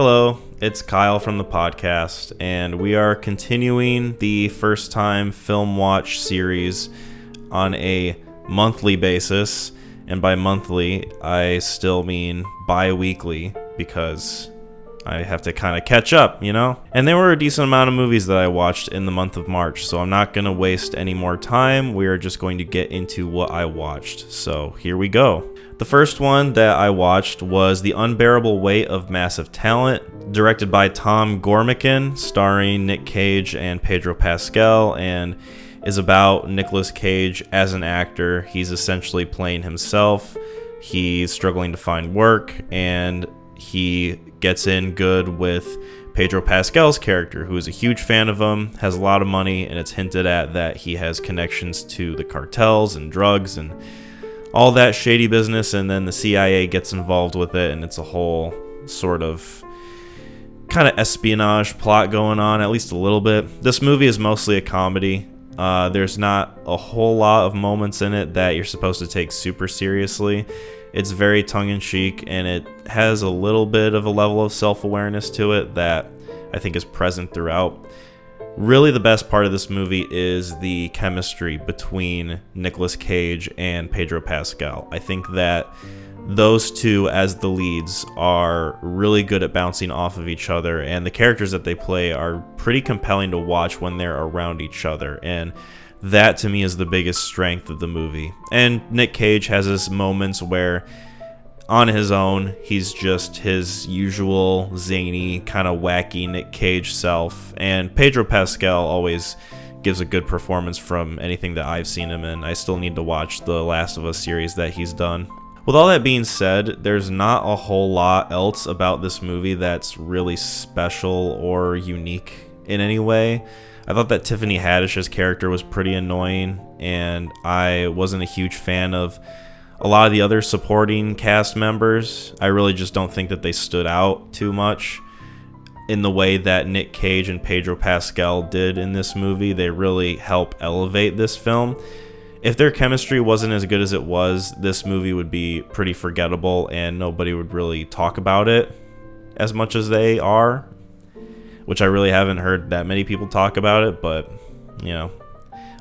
Hello, it's Kyle from the podcast, and we are continuing the First Time Film Watch series on a monthly basis. And by monthly, I still mean bi-weekly, because I have to kind of catch up, you know? And there were a decent amount of movies that I watched in the month of March, so I'm not going to waste any more time. We are just going to get into what I watched. So here we go. The first one that I watched was The Unbearable Weight of Massive Talent, directed by Tom Gormican, starring Nick Cage and Pedro Pascal, and is about Nicolas Cage as an actor. He's essentially playing himself. He's struggling to find work, and he gets in good with Pedro Pascal's character, who is a huge fan of him, has a lot of money, and it's hinted at that he has connections to the cartels and drugs and all that shady business, and then the CIA gets involved with it, and it's a whole sort of kind of espionage plot going on, at least a little bit. This movie is mostly a comedy. There's not a whole lot of moments in it that you're supposed to take super seriously. It's very tongue-in-cheek, and it has a little bit of a level of self-awareness to it that I think is present throughout. Really, the best part of this movie is the chemistry between Nicolas Cage and Pedro Pascal. I think that those two as the leads are really good at bouncing off of each other, and the characters that they play are pretty compelling to watch when they're around each other, and that to me is the biggest strength of the movie. And Nick Cage has his moments where on his own he's just his usual zany, kind of wacky Nick Cage self, and Pedro Pascal always gives a good performance from anything that I've seen him in. I still need to watch the Last of Us series that he's done. With all that being said, there's not a whole lot else about this movie that's really special or unique in any way. I thought that Tiffany Haddish's character was pretty annoying, and I wasn't a huge fan of a lot of the other supporting cast members. I really just don't think that they stood out too much in the way that Nick Cage and Pedro Pascal did in this movie. They really help elevate this film. If their chemistry wasn't as good as it was, this movie would be pretty forgettable, and nobody would really talk about it as much as they are, which I really haven't heard that many people talk about it, but, you know,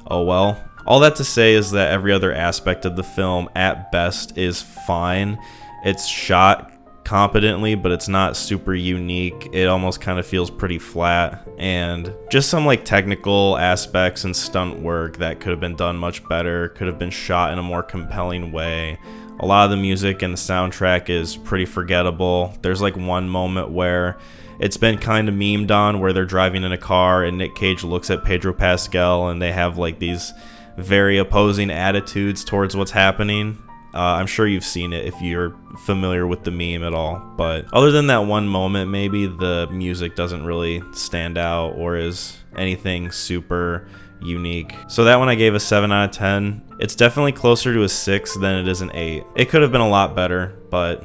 oh well. All that to say is that every other aspect of the film, at best, is fine. It's shot competently, but it's not super unique. It almost kind of feels pretty flat, and just some like technical aspects and stunt work that could have been done much better, could have been shot in a more compelling way. A lot of the music and the soundtrack is pretty forgettable. There's like one moment where it's been kind of memed on, where they're driving in a car and Nick Cage looks at Pedro Pascal and they have like these very opposing attitudes towards what's happening. I'm sure you've seen it if you're familiar with the meme at all, but other than that one moment, maybe the music doesn't really stand out or is anything super unique. So that one I gave a 7 out of 10. It's definitely closer to a 6 than it is an 8. It could have been a lot better, but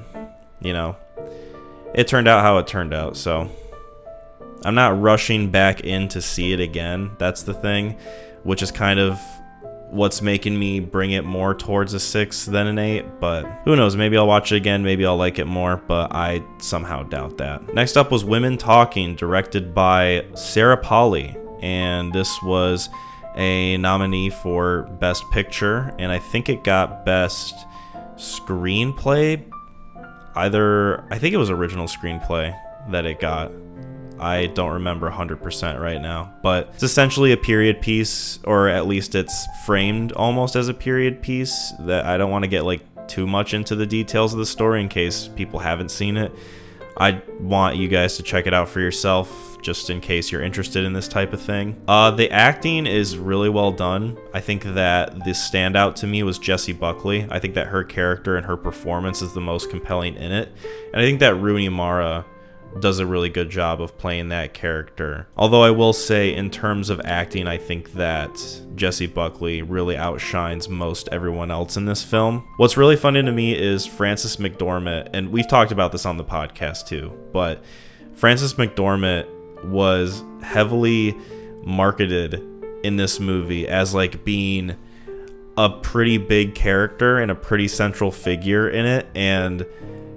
you know, it turned out how it turned out, so I'm not rushing back in to see it again. That's the thing, which is kind of what's making me bring it more towards a 6 than an 8, but who knows, maybe I'll watch it again, maybe I'll like it more, but I somehow doubt that. Next up was Women Talking, directed by Sarah Polley, and this was a nominee for Best Picture, and I think it got Best Screenplay. I think it was original screenplay that it got. I don't remember 100% right now, but it's essentially a period piece, or at least it's framed almost as a period piece. That I don't want to get like too much into the details of the story in case people haven't seen it. I want you guys to check it out for yourself, just in case you're interested in this type of thing. The acting is really well done. I think that the standout to me was Jessie Buckley. I think that her character and her performance is the most compelling in it, and I think that Rooney Mara does a really good job of playing that character. Although I will say, in terms of acting, I think that Jessie Buckley really outshines most everyone else in this film. What's really funny to me is Frances McDormand, and we've talked about this on the podcast too, but Frances McDormand was heavily marketed in this movie as like being a pretty big character and a pretty central figure in it, and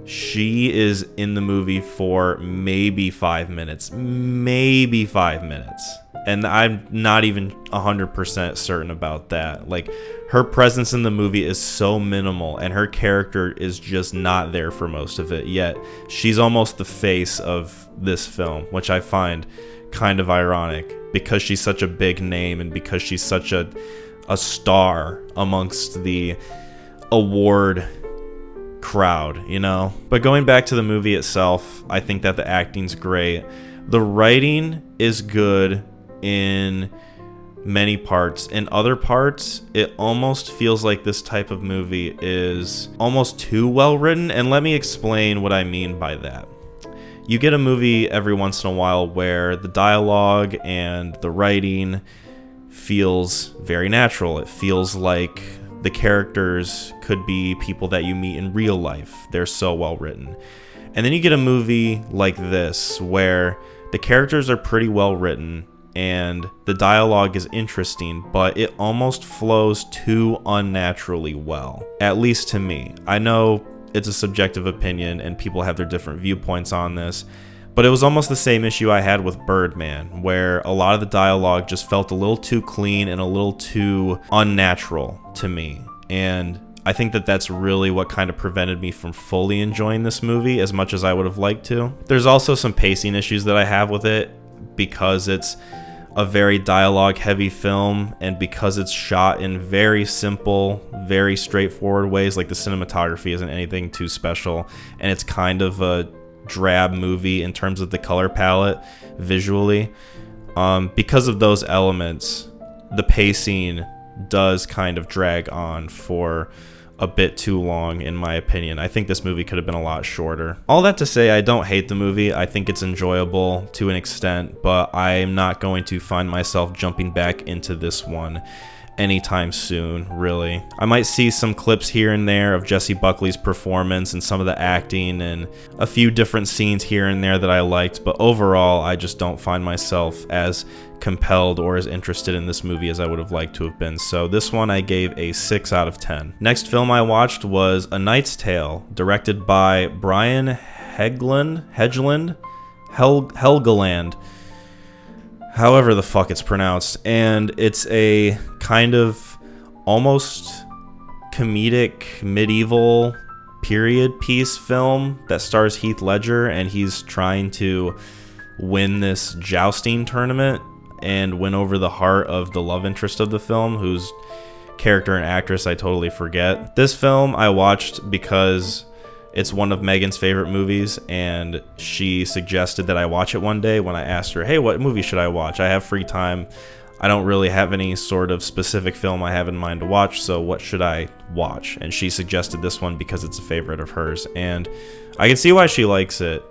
She is in the movie for maybe 5 minutes. And I'm not even 100% certain about that. Like, her presence in the movie is so minimal, and her character is just not there for most of it. Yet, she's almost the face of this film, which I find kind of ironic, because she's such a big name and because she's such a star amongst the award crowd, you know? But going back to the movie itself, I think that the acting's great. The writing is good in many parts. In other parts, it almost feels like this type of movie is almost too well written, and let me explain what I mean by that. You get a movie every once in a while where the dialogue and the writing feels very natural. It feels like the characters could be people that you meet in real life. They're so well written. And then you get a movie like this where the characters are pretty well written and the dialogue is interesting, but it almost flows too unnaturally well, at least to me. I know it's a subjective opinion and people have their different viewpoints on this, but it was almost the same issue I had with Birdman, where a lot of the dialogue just felt a little too clean and a little too unnatural to me. And I think that that's really what kind of prevented me from fully enjoying this movie as much as I would have liked to. There's also some pacing issues that I have with it because it's a very dialogue heavy film, and because it's shot in very simple, very straightforward ways, like the cinematography isn't anything too special, and it's kind of a drab movie in terms of the color palette visually. Because of those elements, the pacing does kind of drag on for a bit too long, in my opinion. I think this movie could have been a lot shorter. All that to say, I don't hate the movie. I think it's enjoyable to an extent, but I'm not going to find myself jumping back into this one anytime soon, really. I might see some clips here and there of Jessie Buckley's performance and some of the acting and a few different scenes here and there that I liked, but overall, I just don't find myself as compelled or as interested in this movie as I would have liked to have been. So this one I gave a 6 out of 10. Next film I watched was A Knight's Tale, directed by Brian Helgeland, however the fuck it's pronounced, and it's a kind of almost comedic medieval period piece film that stars Heath Ledger, and he's trying to win this jousting tournament and win over the heart of the love interest of the film, whose character and actress I totally forget. This film I watched because it's one of Megan's favorite movies, and she suggested that I watch it one day when I asked her, hey, what movie should I watch? I have free time. I don't really have any sort of specific film I have in mind to watch, so what should I watch? And she suggested this one because it's a favorite of hers, and I can see why she likes it,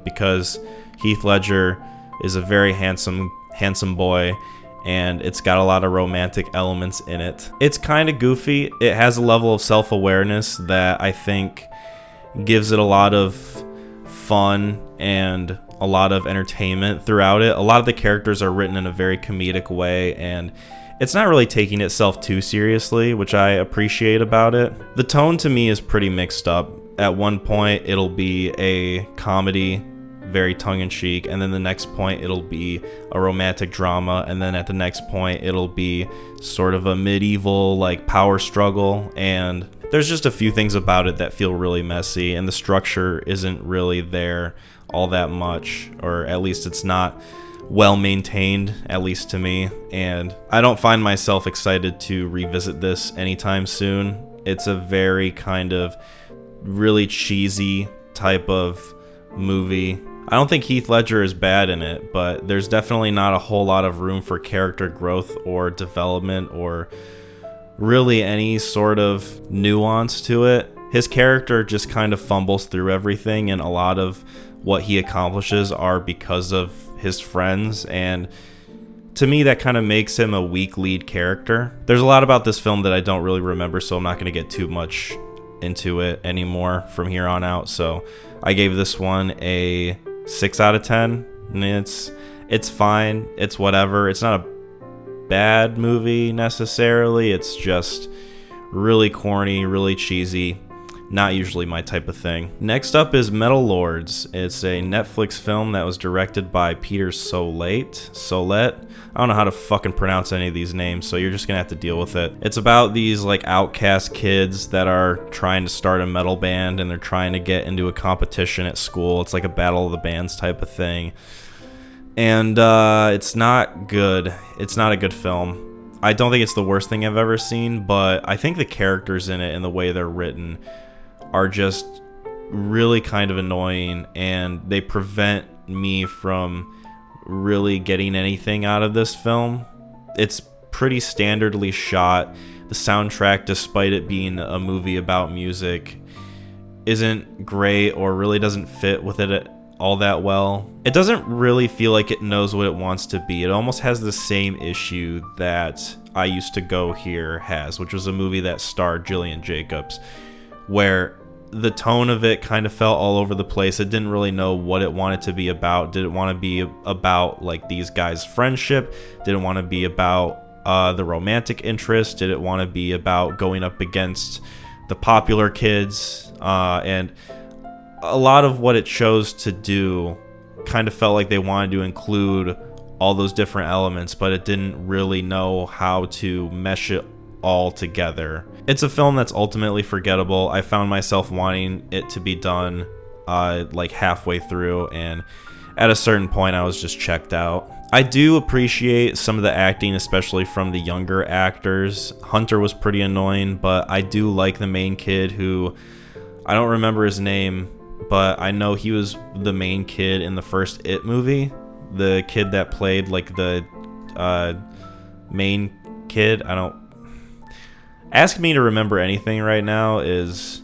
because Heath Ledger is a very handsome boy, and it's got a lot of romantic elements in it. It's kind of goofy. It has a level of self-awareness that I think gives it a lot of fun and a lot of entertainment throughout it. A lot of the characters are written in a very comedic way, and it's not really taking itself too seriously, which I appreciate about it. The tone to me is pretty mixed up. At one point, it'll be a comedy, very tongue-in-cheek, and then the next point it'll be a romantic drama, and then at the next point it'll be sort of a medieval like power struggle, and there's just a few things about it that feel really messy, and the structure isn't really there all that much, or at least it's not well maintained, at least to me, and I don't find myself excited to revisit this anytime soon. It's a very kind of really cheesy type of movie. I don't think Heath Ledger is bad in it, but there's definitely not a whole lot of room for character growth or development or really any sort of nuance to it. His character just kind of fumbles through everything, and a lot of what he accomplishes are because of his friends, and to me that kind of makes him a weak lead character. There's a lot about this film that I don't really remember, so I'm not going to get too much into it anymore from here on out. So I gave this one a 6 out of 10. And it's fine. It's whatever. It's not a bad movie necessarily. It's just really corny, really cheesy. not usually my type of thing. Next up is Metal Lords. It's a Netflix film that was directed by Peter Sollett. I don't know how to fucking pronounce any of these names, so you're just gonna have to deal with it. It's about these like outcast kids that are trying to start a metal band, and they're trying to get into a competition at school. It's like a battle of the bands type of thing. And it's not good. It's not a good film. I don't think it's the worst thing I've ever seen, but I think the characters in it and the way they're written are just really kind of annoying, and they prevent me from really getting anything out of this film. It's pretty standardly shot. The soundtrack, despite it being a movie about music, isn't great or really doesn't fit with it all that well. It doesn't really feel like it knows what it wants to be. It almost has the same issue that I Used to Go Here has, which was a movie that starred Gillian Jacobs, where the tone of it kind of felt all over the place. It didn't really know what it wanted to be about. Did it want to be about like these guys' friendship? Did it want to be about the romantic interest? Did it want to be about going up against the popular kids? And a lot of what it chose to do kind of felt like they wanted to include all those different elements, but it didn't really know how to mesh it all together. It's a film that's ultimately forgettable. I found myself wanting it to be done like halfway through, and at a certain point I was just checked out. I do appreciate some of the acting, especially from the younger actors. Hunter was pretty annoying, but I do like the main kid, who I don't remember his name, but I know he was the main kid in the first It movie. The kid that played like the main kid. Ask me to remember anything right now is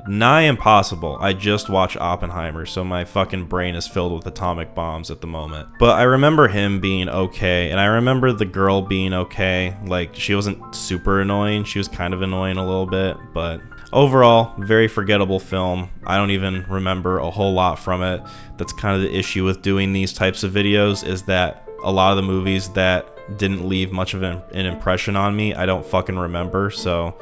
nigh impossible. I just watched Oppenheimer, so my fucking brain is filled with atomic bombs at the moment. But I remember him being okay, and I remember the girl being okay. Like, she wasn't super annoying. She was kind of annoying a little bit, but overall, very forgettable film. I don't even remember a whole lot from it. That's kind of the issue with doing these types of videos, is that a lot of the movies that didn't leave much of an impression on me, I don't fucking remember, so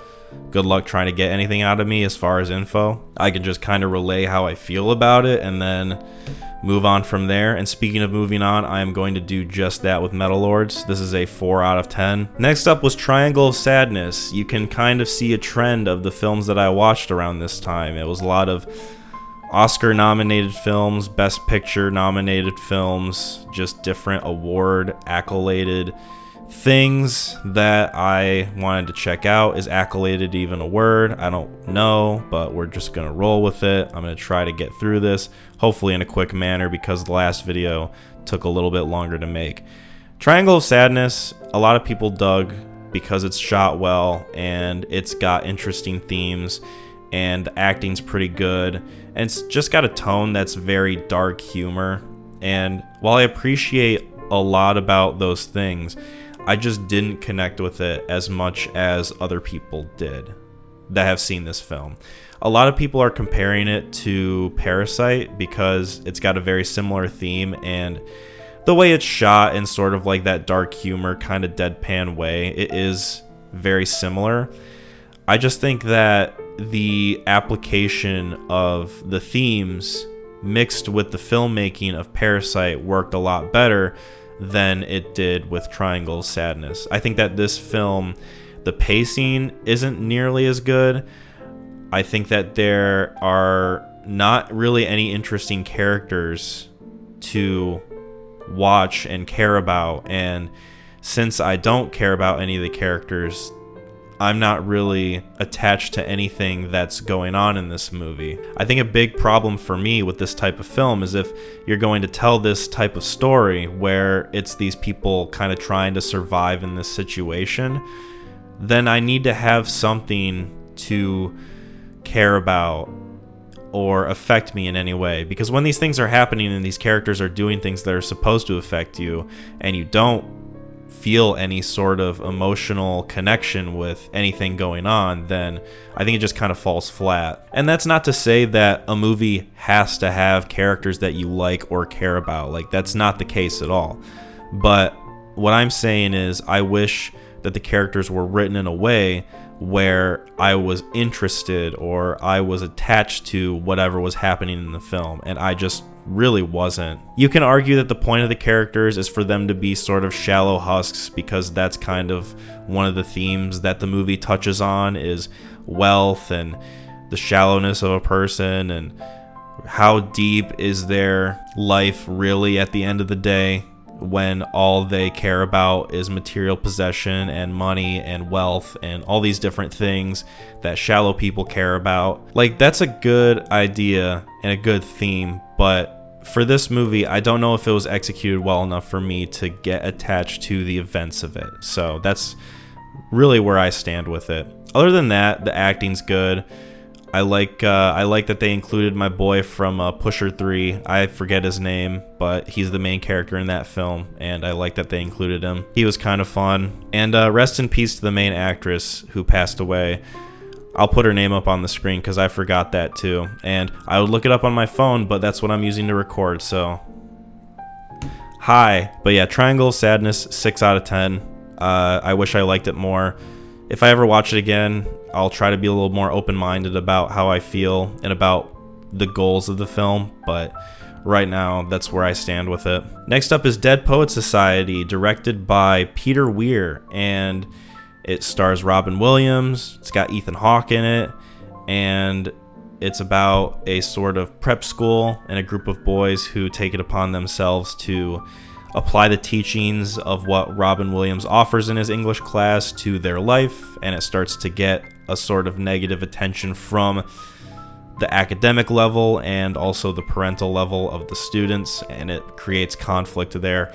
good luck trying to get anything out of me as far as info. I can just kind of relay how I feel about it and then move on from there. And speaking of moving on, I am going to do just that with Metal Lords. This is a 4 out of 10. Next up was Triangle of Sadness. You can kind of see a trend of the films that I watched around this time. It was a lot of Oscar-nominated films, Best Picture-nominated films, just different award accoladed things that I wanted to check out. Is accoladed even a word? I don't know, but we're just gonna roll with it. I'm gonna try to get through this, hopefully in a quick manner, because the last video took a little bit longer to make. Triangle of Sadness, a lot of people dug because it's shot well and it's got interesting themes and the acting's pretty good, and it's just got a tone that's very dark humor. And while I appreciate a lot about those things, I just didn't connect with it as much as other people did that have seen this film. A lot of people are comparing it to Parasite because it's got a very similar theme, and the way it's shot in sort of like that dark humor kind of deadpan way, it is very similar. I just think that the application of the themes mixed with the filmmaking of Parasite worked a lot better than it did with Triangle of Sadness. I think that this film, the pacing isn't nearly as good. I think that there are not really any interesting characters to watch and care about, and since I don't care about any of the characters, I'm not really attached to anything that's going on in this movie. I think a big problem for me with this type of film is if you're going to tell this type of story where it's these people kind of trying to survive in this situation, then I need to have something to care about or affect me in any way. Because when these things are happening and these characters are doing things that are supposed to affect you, and you don't feel any sort of emotional connection with anything going on, then I think it just kind of falls flat. And that's not to say that a movie has to have characters that you like or care about. Like, that's not the case at all. But what I'm saying is, I wish that the characters were written in a way where I was interested or I was attached to whatever was happening in the film, and I just really wasn't. You can argue that the point of the characters is for them to be sort of shallow husks, because that's kind of one of the themes that the movie touches on, is wealth and the shallowness of a person, and how deep is their life really at the end of the day, when all they care about is material possession and money and wealth and all these different things that shallow people care about. Like, that's a good idea and a good theme, but for this movie, I don't know if it was executed well enough for me to get attached to the events of it. So that's really where I stand with it. Other than that, the acting's good. I like that they included my boy from Pusher 3. I forget his name, but he's the main character in that film, and I like that they included him. He was kind of fun. And rest in peace to the main actress who passed away. I'll put her name up on the screen because I forgot that too. And I would look it up on my phone, but that's what I'm using to record, so... Hi. But yeah, Triangle of Sadness, 6 out of 10. I wish I liked it more. If I ever watch it again, I'll try to be a little more open-minded about how I feel and about the goals of the film, but right now, that's where I stand with it. Next up is Dead Poets Society, directed by Peter Weir, and it stars Robin Williams. It's got Ethan Hawke in it, and it's about a sort of prep school and a group of boys who take it upon themselves to apply the teachings of what Robin Williams offers in his English class to their life, and it starts to get a sort of negative attention from the academic level and also the parental level of the students, and it creates conflict there.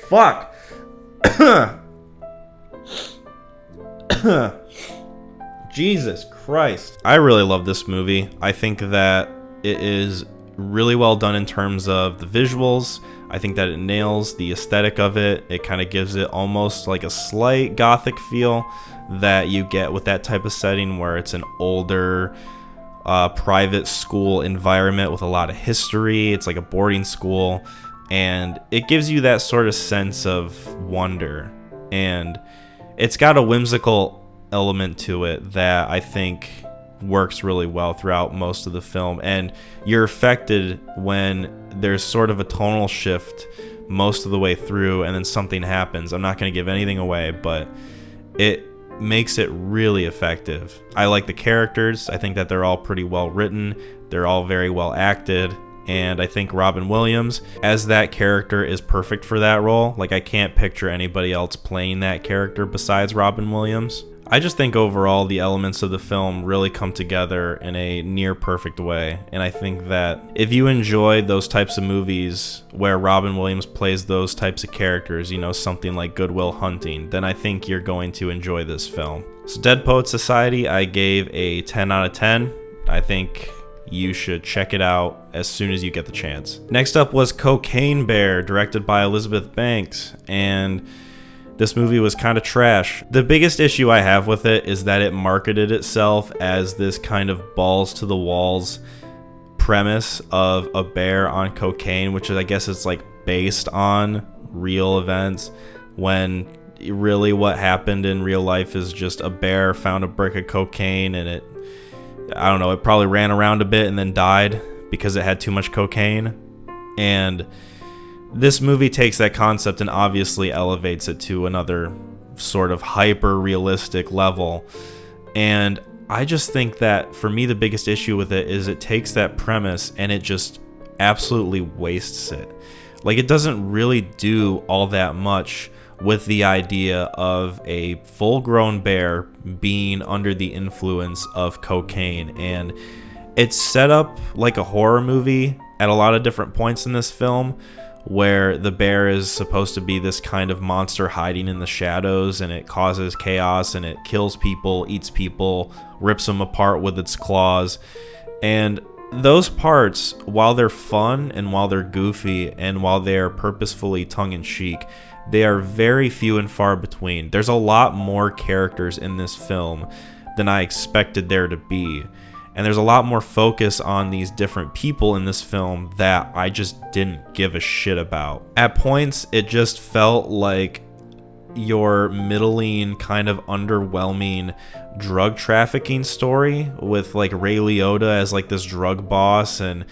Fuck. Jesus Christ. I really love this movie. I think that it is really well done in terms of the visuals. I think that it nails the aesthetic of it. It kind of gives it almost like a slight gothic feel that you get with that type of setting, where it's an older private school environment with a lot of history. It's like a boarding school, and it gives you that sort of sense of wonder, and it's got a whimsical element to it that I think works really well throughout most of the film, and you're affected when there's sort of a tonal shift most of the way through, and then something happens. I'm not going to give anything away, but it makes it really effective. I like the characters. I think that they're all pretty well written. They're all very well acted, and I think Robin Williams as that character is perfect for that role. Like, I can't picture anybody else playing that character besides Robin Williams. I just think overall the elements of the film really come together in a near perfect way, and I think that if you enjoy those types of movies where Robin Williams plays those types of characters, you know, something like Good Will Hunting, then I think you're going to enjoy this film. So Dead Poets Society, I gave a 10 out of 10. I think you should check it out as soon as you get the chance. Next up was Cocaine Bear, directed by Elizabeth Banks, and this movie was kind of trash. The biggest issue I have with it is that it marketed itself as this kind of balls to the walls premise of a bear on cocaine, which is, I guess, it's like based on real events, when really what happened in real life is just a bear found a brick of cocaine, and it probably ran around a bit and then died because it had too much cocaine. And this movie takes that concept and obviously elevates it to another sort of hyper-realistic level. And I just think that, for me, the biggest issue with it is it takes that premise and it just absolutely wastes it. Like, it doesn't really do all that much with the idea of a full-grown bear being under the influence of cocaine. And it's set up like a horror movie at a lot of different points in this film, where the bear is supposed to be this kind of monster hiding in the shadows, and it causes chaos, and it kills people, eats people, rips them apart with its claws. And those parts, while they're fun and while they're goofy and while they're purposefully tongue-in-cheek, they are very few and far between. There's a lot more characters in this film than I expected there to be. And there's a lot more focus on these different people in this film that I just didn't give a shit about. At points, it just felt like your middling, kind of underwhelming drug trafficking story with like Ray Liotta as like this drug boss, and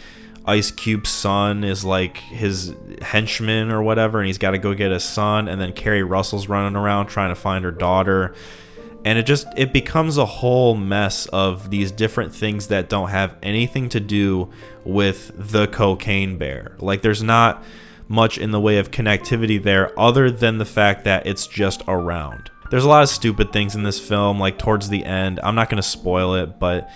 Ice Cube's son is like his henchman or whatever, and he's got to go get his son, and then Carrie Russell's running around trying to find her daughter. And it becomes a whole mess of these different things that don't have anything to do with the cocaine bear. Like, there's not much in the way of connectivity there other than the fact that it's just around. There's a lot of stupid things in this film, like towards the end. I'm not going to spoil it, but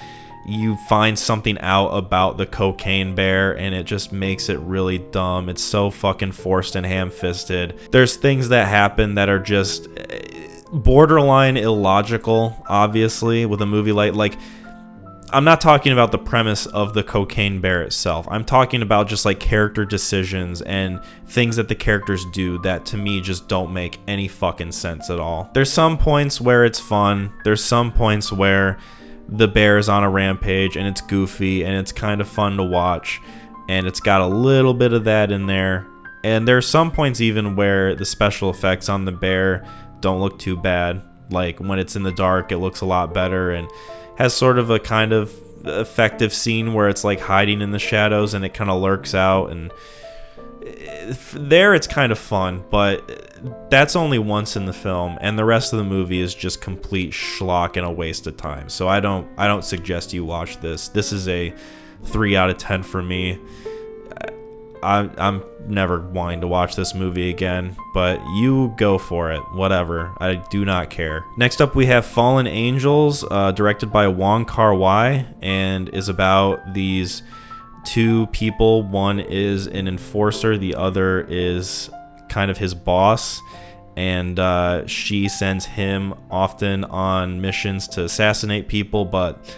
you find something out about the cocaine bear and it just makes it really dumb. It's so fucking forced and ham-fisted. There's things that happen that are just borderline illogical, obviously, with a movie like I'm not talking about the premise of the cocaine bear itself. I'm talking about just like character decisions and things that the characters do that to me just don't make any fucking sense at all. There's some points where it's fun. There's some points where the bear is on a rampage and it's goofy and it's kind of fun to watch, and it's got a little bit of that in there. And there's some points even where the special effects on the bear don't look too bad. Like when it's in the dark, it looks a lot better and has sort of a kind of effective scene where it's like hiding in the shadows and it kind of lurks out, and there it's kind of fun, but that's only once in the film, and the rest of the movie is just complete schlock and a waste of time. So I don't suggest you watch this. This is a 3 out of 10 for me. I'm never wanting to watch this movie again, but you go for it. Whatever. I do not care. Next up, we have Fallen Angels, directed by Wong Kar-wai, and is about these two people. One is an enforcer, the other is kind of his boss, and she sends him often on missions to assassinate people, but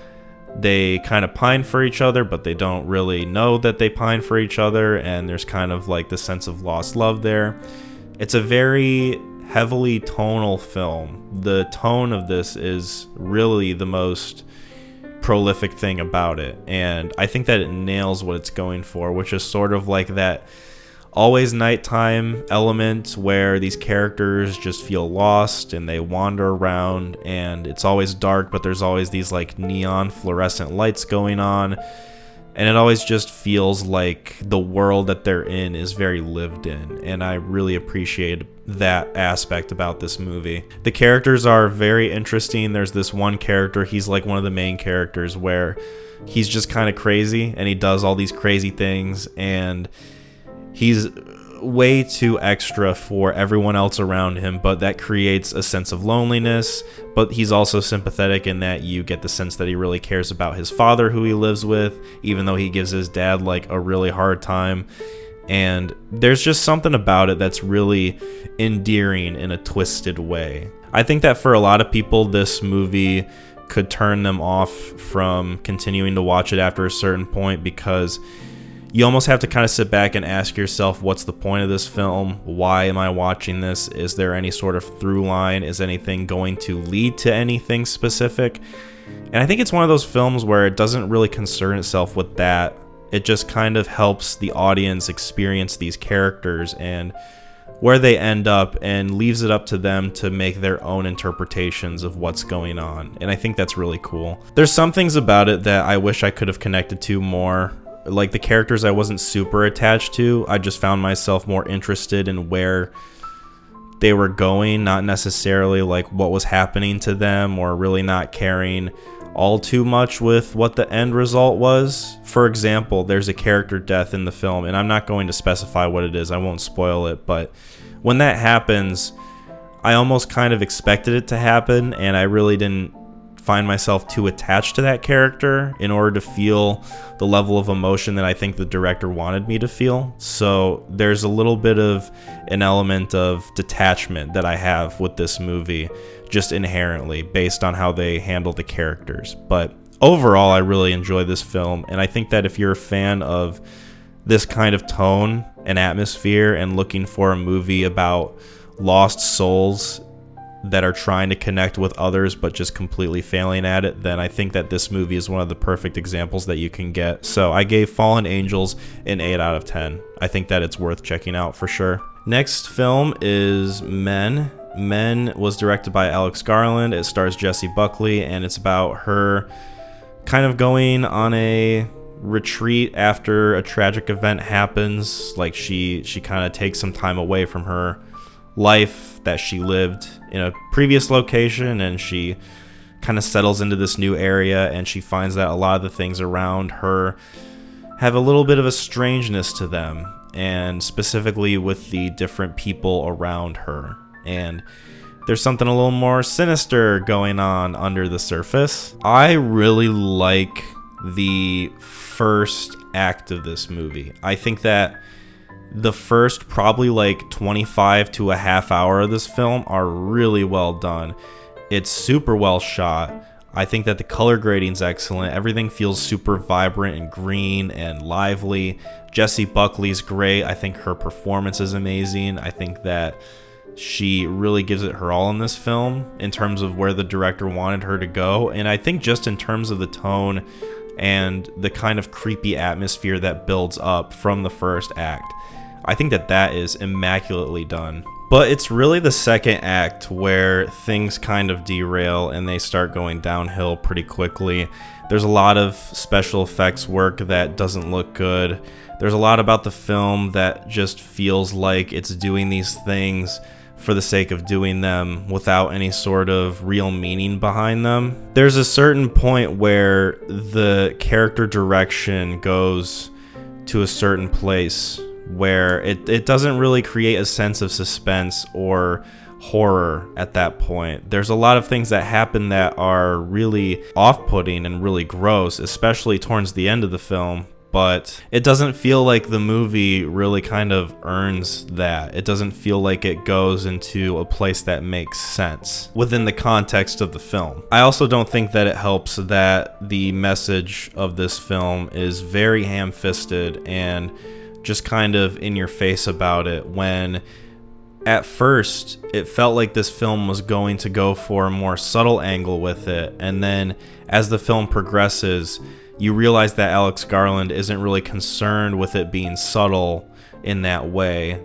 they kind of pine for each other, but they don't really know that they pine for each other, and there's kind of like the sense of lost love there. It's a very heavily tonal film. The tone of this is really the most prolific thing about it, and I think that it nails what it's going for, which is sort of like that always nighttime element where these characters just feel lost and they wander around, and it's always dark, but there's always these like neon fluorescent lights going on, and it always just feels like the world that they're in is very lived in, and I really appreciate that aspect about this movie. The characters are very interesting. There's this one character, he's like one of the main characters, where he's just kind of crazy and he does all these crazy things, and he's way too extra for everyone else around him, but that creates a sense of loneliness. But he's also sympathetic in that you get the sense that he really cares about his father, who he lives with, even though he gives his dad like a really hard time. And there's just something about it that's really endearing in a twisted way. I think that for a lot of people, this movie could turn them off from continuing to watch it after a certain point, because you almost have to kind of sit back and ask yourself, what's the point of this film? Why am I watching this? Is there any sort of through line? Is anything going to lead to anything specific? And I think it's one of those films where it doesn't really concern itself with that. It just kind of helps the audience experience these characters and where they end up, and leaves it up to them to make their own interpretations of what's going on. And I think that's really cool. There's some things about it that I wish I could have connected to more. Like the characters I wasn't super attached to. I just found myself more interested in where they were going, not necessarily like what was happening to them, or really not caring all too much with what the end result was. For example, there's a character death in the film, and I'm not going to specify what it is, I won't spoil it, but when that happens, I almost kind of expected it to happen, and I really didn't find myself too attached to that character in order to feel the level of emotion that I think the director wanted me to feel. So there's a little bit of an element of detachment that I have with this movie, just inherently, based on how they handle the characters. But overall, I really enjoy this film, and I think that if you're a fan of this kind of tone and atmosphere and looking for a movie about lost souls that are trying to connect with others but just completely failing at it, then I think that this movie is one of the perfect examples that you can get. So I gave Fallen Angels an 8 out of 10. I think that it's worth checking out for sure. Next film is Men, Men was directed by Alex Garland. It stars Jessie Buckley, and it's about her kind of going on a retreat after a tragic event happens. Like she kind of takes some time away from her life that she lived in a previous location, and she kind of settles into this new area, and she finds that a lot of the things around her have a little bit of a strangeness to them, and specifically with the different people around her. And there's something a little more sinister going on under the surface. I really like the first act of this movie. I think that the first probably like 25 to a half hour of this film are really well done. It's super well shot. I think that the color grading's excellent. Everything feels super vibrant and green and lively. Jessie Buckley's great. I think her performance is amazing. I think that she really gives it her all in this film in terms of where the director wanted her to go. And I think just in terms of the tone and the kind of creepy atmosphere that builds up from the first act, I think that that is immaculately done. But it's really the second act where things kind of derail and they start going downhill pretty quickly. There's a lot of special effects work that doesn't look good. There's a lot about the film that just feels like it's doing these things for the sake of doing them without any sort of real meaning behind them. There's a certain point where the character direction goes to a certain place where it doesn't really create a sense of suspense or horror at that point. There's a lot of things that happen that are really off-putting and really gross, especially towards the end of the film, but it doesn't feel like the movie really kind of earns that. It doesn't feel like it goes into a place that makes sense within the context of the film. I also don't think that it helps that the message of this film is very ham-fisted and just kind of in your face about it, when at first it felt like this film was going to go for a more subtle angle with it, and then as the film progresses, you realize that Alex Garland isn't really concerned with it being subtle in that way,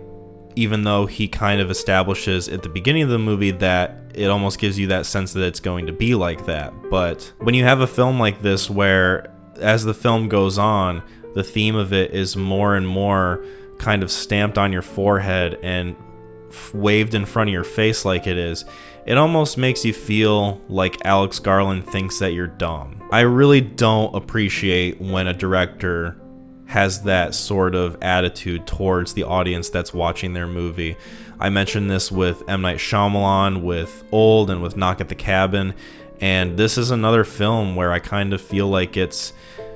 even though he kind of establishes at the beginning of the movie that it almost gives you that sense that it's going to be like that. But when you have a film like this where as the film goes on, the theme of it is more and more kind of stamped on your forehead and waved in front of your face like it is, it almost makes you feel like Alex Garland thinks that you're dumb. I really don't appreciate when a director has that sort of attitude towards the audience that's watching their movie. I mentioned this with M. Night Shyamalan, with Old, and with Knock at the Cabin, and this is another film where I kind of feel like it's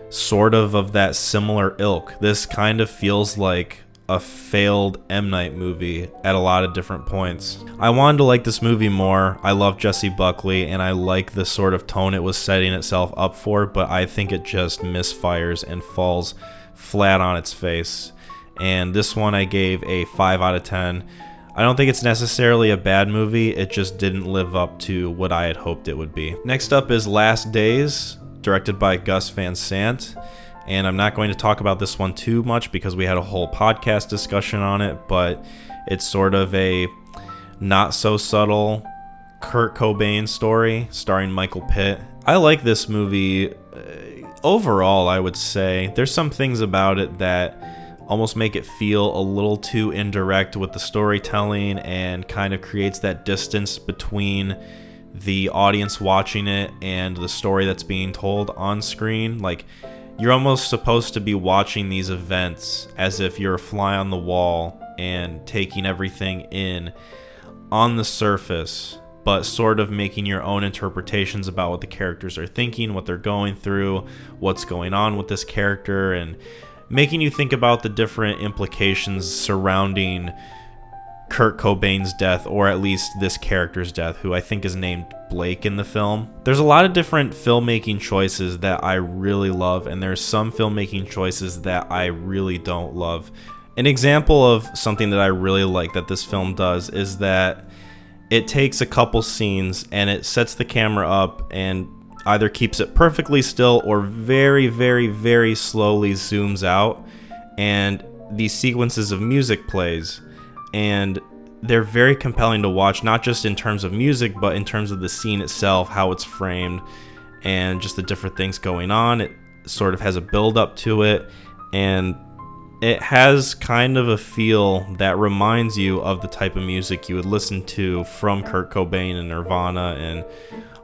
sort of that similar ilk. This kind of feels like a failed M. Night movie at a lot of different points. I wanted to like this movie more. I love Jessie Buckley, and I like the sort of tone it was setting itself up for, but I think it just misfires and falls flat on its face. And this one I gave a 5 out of 10. I don't think it's necessarily a bad movie, it just didn't live up to what I had hoped it would be. Next up is Last Days, directed by Gus Van Sant, and I'm not going to talk about this one too much because we had a whole podcast discussion on it, but it's sort of a not so subtle Kurt Cobain story starring Michael Pitt. I like this movie overall. I would say there's some things about it that almost make it feel a little too indirect with the storytelling and kind of creates that distance between the audience watching it and the story that's being told on screen. Like, you're almost supposed to be watching these events as if you're a fly on the wall and taking everything in on the surface, but sort of making your own interpretations about what the characters are thinking, what they're going through, what's going on with this character, and making you think about the different implications surrounding Kurt Cobain's death, or at least this character's death, who I think is named Blake in the film. There's a lot of different filmmaking choices that I really love, and there's some filmmaking choices that I really don't love. An example of something that I really like that this film does is that it takes a couple scenes and it sets the camera up and either keeps it perfectly still or very, very, very slowly zooms out, and these sequences of music plays, and they're very compelling to watch, not just in terms of music, but in terms of the scene itself, how it's framed, and just the different things going on. It sort of has a build up to it, and it has kind of a feel that reminds you of the type of music you would listen to from Kurt Cobain and Nirvana and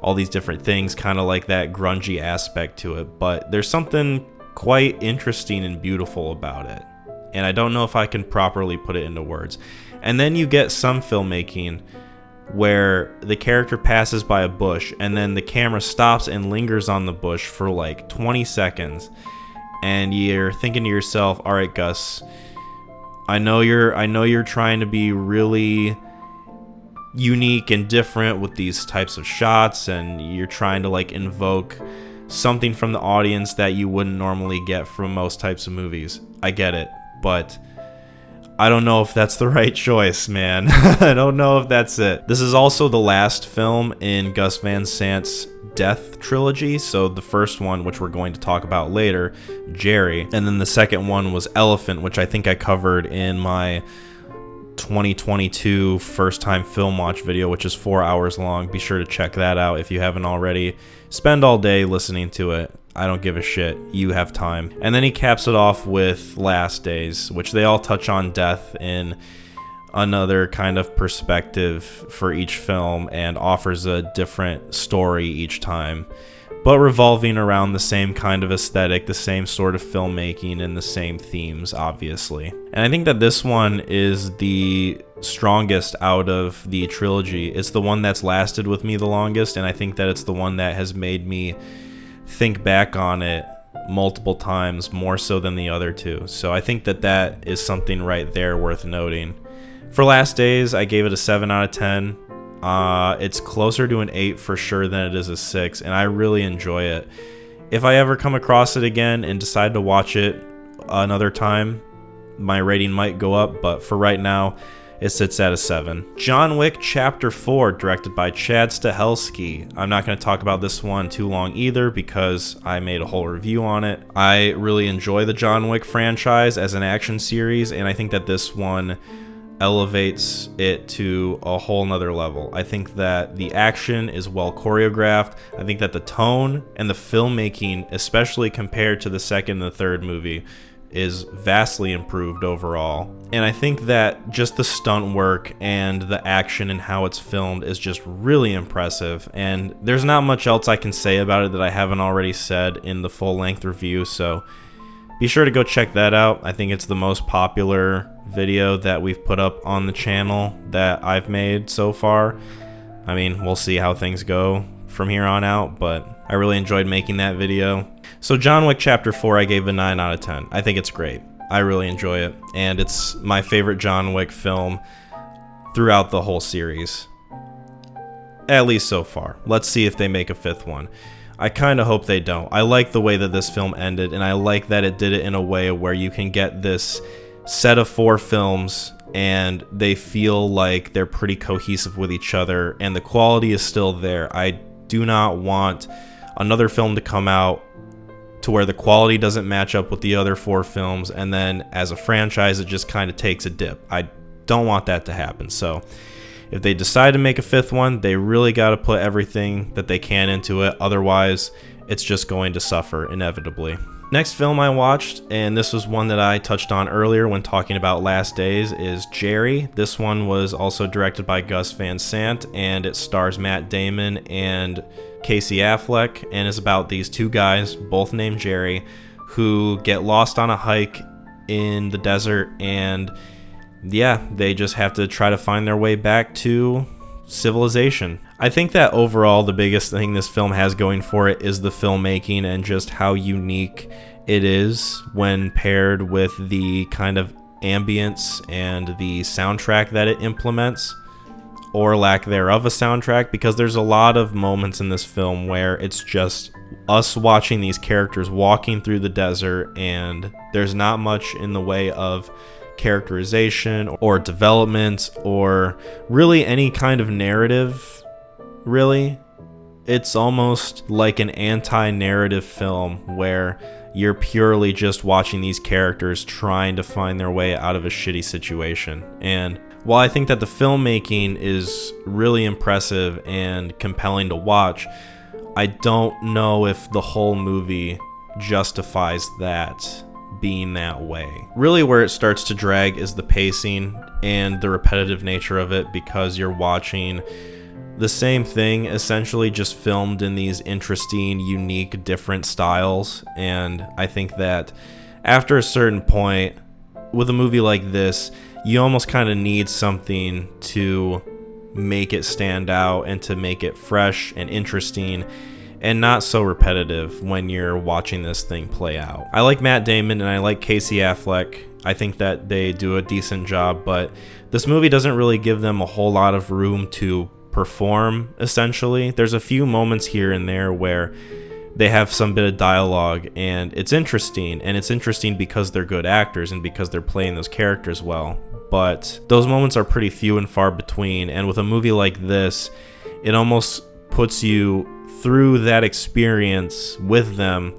all these different things, kind of like that grungy aspect to it. But there's something quite interesting and beautiful about it, and I don't know if I can properly put it into words. And then you get some filmmaking where the character passes by a bush and then the camera stops and lingers on the bush for like 20 seconds, and you're thinking to yourself, all right, Gus, I know you're trying to be really unique and different with these types of shots, and you're trying to like invoke something from the audience that you wouldn't normally get from most types of movies. I get it, but I don't know if that's the right choice, man. I don't know if that's it. This is also the last film in Gus Van Sant's Death trilogy. So the first one, which we're going to talk about later, Gerry, and then the second one was Elephant, which I think I covered in my 2022 first time film watch video, which is 4 hours long. Be sure to check that out if you haven't already. Spend all day listening to it. I don't give a shit. You have time. And then he caps it off with Last Days, which they all touch on death in another kind of perspective for each film and offers a different story each time, but revolving around the same kind of aesthetic, the same sort of filmmaking, and the same themes, obviously. And I think that this one is the strongest out of the trilogy. It's the one that's lasted with me the longest, and I think that it's the one that has made me think back on it multiple times, more so than the other two. So I think that that is something right there worth noting. For Last Days, I gave it a 7 out of 10. It's closer to an 8 for sure than it is a 6, and I really enjoy it. If I ever come across it again and decide to watch it another time, my rating might go up, but for right now, it sits at a 7. John Wick Chapter 4, directed by Chad Stahelski. I'm not going to talk about this one too long either because I made a whole review on it. I really enjoy the John Wick franchise as an action series, and I think that this one elevates it to a whole nother level. I think that the action is well choreographed. I think that the tone and the filmmaking, especially compared to the second and the third movie, is vastly improved overall. And I think that just the stunt work and the action and how it's filmed is just really impressive. And there's not much else I can say about it that I haven't already said in the full-length review, so be sure to go check that out. I think it's the most popular video that we've put up on the channel that I've made so far. I mean, we'll see how things go from here on out, but I really enjoyed making that video. So John Wick Chapter 4, I gave a 9 out of 10. I think it's great. I really enjoy it, and it's my favorite John Wick film throughout the whole series. At least so far. Let's see if they make a fifth one. I kind of hope they don't. I like the way that this film ended, and I like that it did it in a way where you can get this set of 4 films and they feel like they're pretty cohesive with each other and the quality is still there. I do not want another film to come out to where the quality doesn't match up with the other 4 films, and then as a franchise it just kind of takes a dip. I don't want that to happen. So if they decide to make a 5th one, they really got to put everything that they can into it. Otherwise, it's just going to suffer inevitably. Next film I watched, and this was one that I touched on earlier when talking about Last Days, is Gerry. This one was also directed by Gus Van Sant, and it stars Matt Damon and Casey Affleck, and is about these 2 guys, both named Gerry, who get lost on a hike in the desert, and yeah, they just have to try to find their way back to civilization. I think that overall the biggest thing this film has going for it is the filmmaking and just how unique it is when paired with the kind of ambience and the soundtrack that it implements, or lack thereof a soundtrack, because there's a lot of moments in this film where it's just us watching these characters walking through the desert, and there's not much in the way of characterization or development or really any kind of narrative. Really, it's almost like an anti-narrative film where you're purely just watching these characters trying to find their way out of a shitty situation. And while I think that the filmmaking is really impressive and compelling to watch, I don't know if the whole movie justifies that being that way. Really where it starts to drag is the pacing and the repetitive nature of it, because you're watching the same thing essentially just filmed in these interesting, unique, different styles. And I think that after a certain point with a movie like this, you almost kind of need something to make it stand out and to make it fresh and interesting and not so repetitive when you're watching this thing play out. I like Matt Damon and I like Casey Affleck. I think that they do a decent job, but this movie doesn't really give them a whole lot of room to perform, essentially. There's a few moments here and there where they have some bit of dialogue and it's interesting because they're good actors and because they're playing those characters well, but those moments are pretty few and far between. And with a movie like this, it almost puts you through that experience with them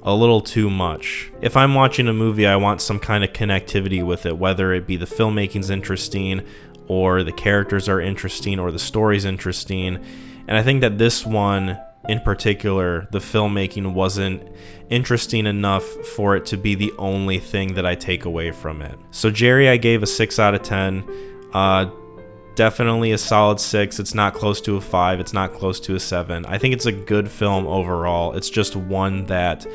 a little too much. If I'm watching a movie, I want some kind of connectivity with it, whether it be the filmmaking's interesting or the characters are interesting or the story's interesting. And I think that this one in particular, the filmmaking wasn't interesting enough for it to be the only thing that I take away from it. So Gerry, I gave a 6 out of 10. Definitely a solid 6. It's not close to a 5. It's not close to a 7. I think it's a good film overall. It's just one that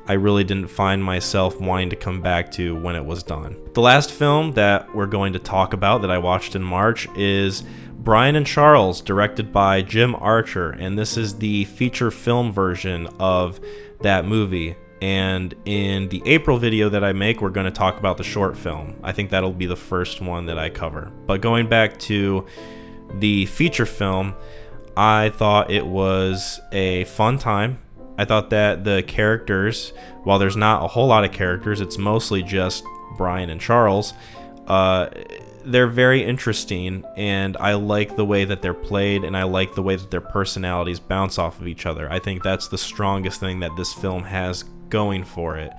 I really didn't find myself wanting to come back to when it was done. The last film that we're going to talk about that I watched in March is Brian and Charles, directed by Jim Archer, and this is the feature film version of that movie. And in the April video that I make, we're going to talk about the short film. I think that'll be the first one that I cover. But going back to the feature film, I thought it was a fun time. I thought that the characters, while there's not a whole lot of characters, it's mostly just Brian and Charles, they're very interesting, and I like the way that they're played, and I like the way that their personalities bounce off of each other. I think that's the strongest thing that this film has going for it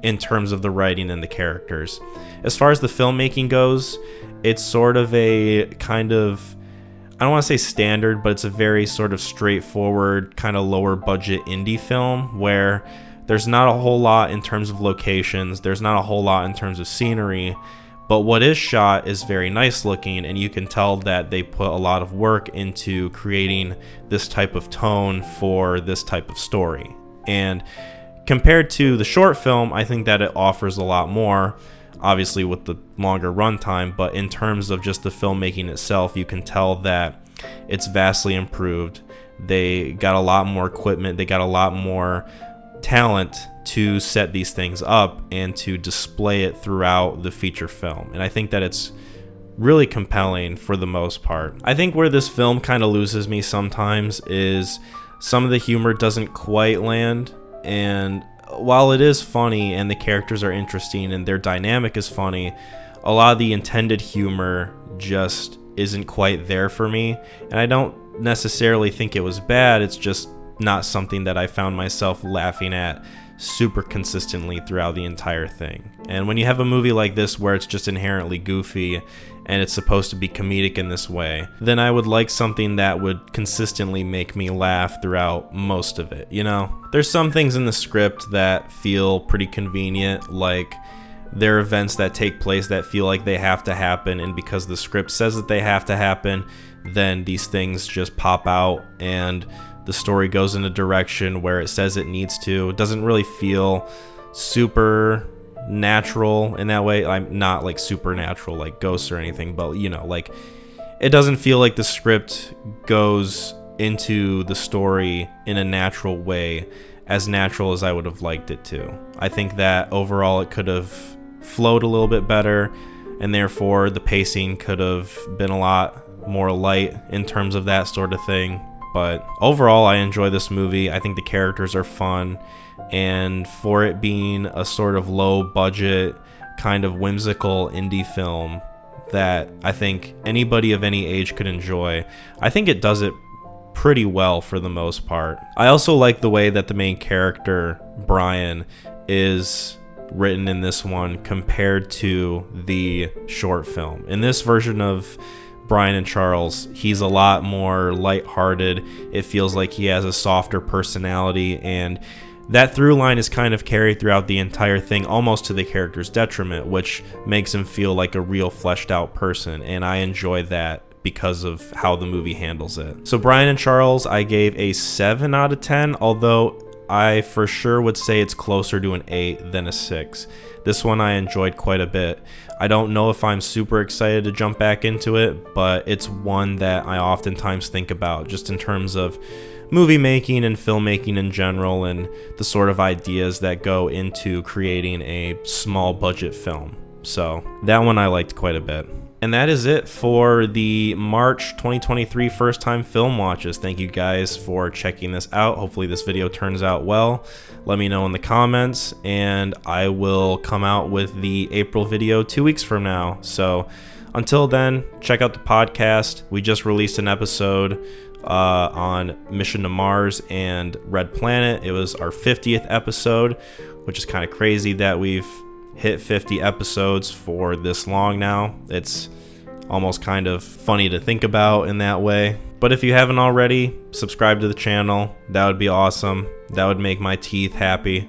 in terms of the writing and the characters. As far as the filmmaking goes, it's sort of a kind of, I don't want to say standard, but it's a very sort of straightforward, kind of lower budget indie film where there's not a whole lot in terms of locations, there's not a whole lot in terms of scenery, but what is shot is very nice looking, and you can tell that they put a lot of work into creating this type of tone for this type of story. And compared to the short film, I think that it offers a lot more, obviously with the longer runtime, but in terms of just the filmmaking itself, you can tell that it's vastly improved. They got a lot more equipment, they got a lot more talent to set these things up and to display it throughout the feature film. And I think that it's really compelling for the most part. I think where this film kind of loses me sometimes is some of the humor doesn't quite land, and while it is funny and the characters are interesting and their dynamic is funny, a lot of the intended humor just isn't quite there for me. And I don't necessarily think it was bad, it's just not something that I found myself laughing at super consistently throughout the entire thing. And when you have a movie like this where it's just inherently goofy and it's supposed to be comedic in this way, then I would like something that would consistently make me laugh throughout most of it, you know? There's some things in the script that feel pretty convenient, like there are events that take place that feel like they have to happen, and because the script says that they have to happen, then these things just pop out and the story goes in a direction where it says it needs to. It doesn't really feel super natural in that way. I'm not like supernatural like ghosts or anything, but you know, like it doesn't feel like the script goes into the story in a natural way, as natural as I would have liked it to. I think that overall it could have flowed a little bit better, and therefore the pacing could have been a lot more light in terms of that sort of thing. But overall, I enjoy this movie. I think the characters are fun, and for it being a sort of low budget, kind of whimsical indie film that I think anybody of any age could enjoy, I think it does it pretty well for the most part. I also like the way that the main character, Brian, is written in this one compared to the short film. In this version of Brian and Charles, he's a lot more lighthearted. It feels like he has a softer personality, and that through line is kind of carried throughout the entire thing, almost to the character's detriment, which makes him feel like a real fleshed out person, and I enjoy that because of how the movie handles it. So Brian and Charles, I gave a 7 out of 10, although I for sure would say it's closer to an 8 than a 6. This one I enjoyed quite a bit. I don't know if I'm super excited to jump back into it, but it's one that I oftentimes think about just in terms of movie making and filmmaking in general, and the sort of ideas that go into creating a small budget film. So that one I liked quite a bit. And that is it for the March 2023 first time film watches. Thank you guys for checking this out. Hopefully this video turns out well. Let me know in the comments, and I will come out with the April video 2 weeks from now. So until then, check out the podcast. We just released an episode on Mission to Mars and Red Planet. It was our 50th episode, which is kind of crazy that we've hit 50 episodes for this long now. It's almost kind of funny to think about in that way. But if you haven't already, subscribe to the channel. That would be awesome. That would make my teeth happy.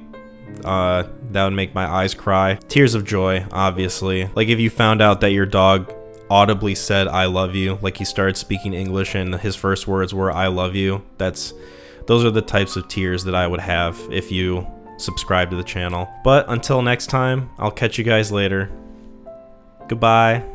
That would make my eyes cry. Tears of joy, obviously. Like if you found out that your dog audibly said I love you, like he started speaking English and his first words were I love you. Those are the types of tears that I would have if you subscribe to the channel. But until next time, I'll catch you guys later. Goodbye.